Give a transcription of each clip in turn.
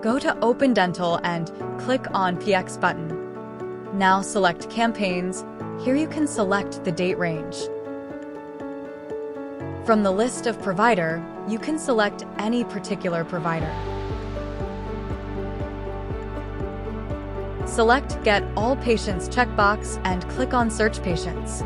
Go to Open Dental and click on PX button. Now select Campaigns. Here you can select the date range. From the list of provider, you can select any particular provider. Select Get All Patients checkbox and click on Search Patients.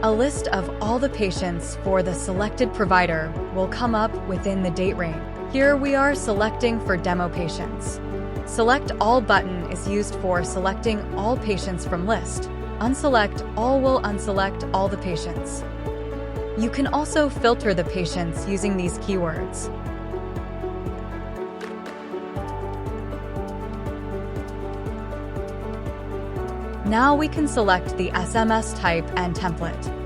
A list of all the patients for the selected provider will come up within the date range. Here we are selecting for demo patients. Select All button is used for selecting all patients from list. Unselect All will unselect all the patients. You can also filter the patients using these keywords. Now we can select the SMS type and template.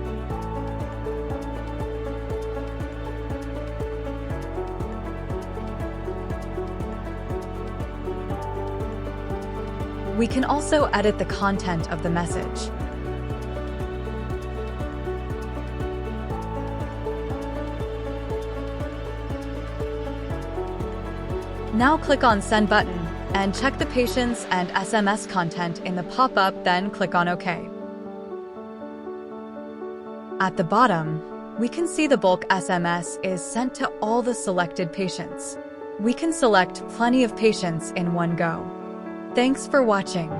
We can also edit the content of the message. Now click on Send button and check the patients and SMS content in the pop-up, then click on OK. At the bottom, we can see the bulk SMS is sent to all the selected patients. We can select plenty of patients in one go. Thanks for watching.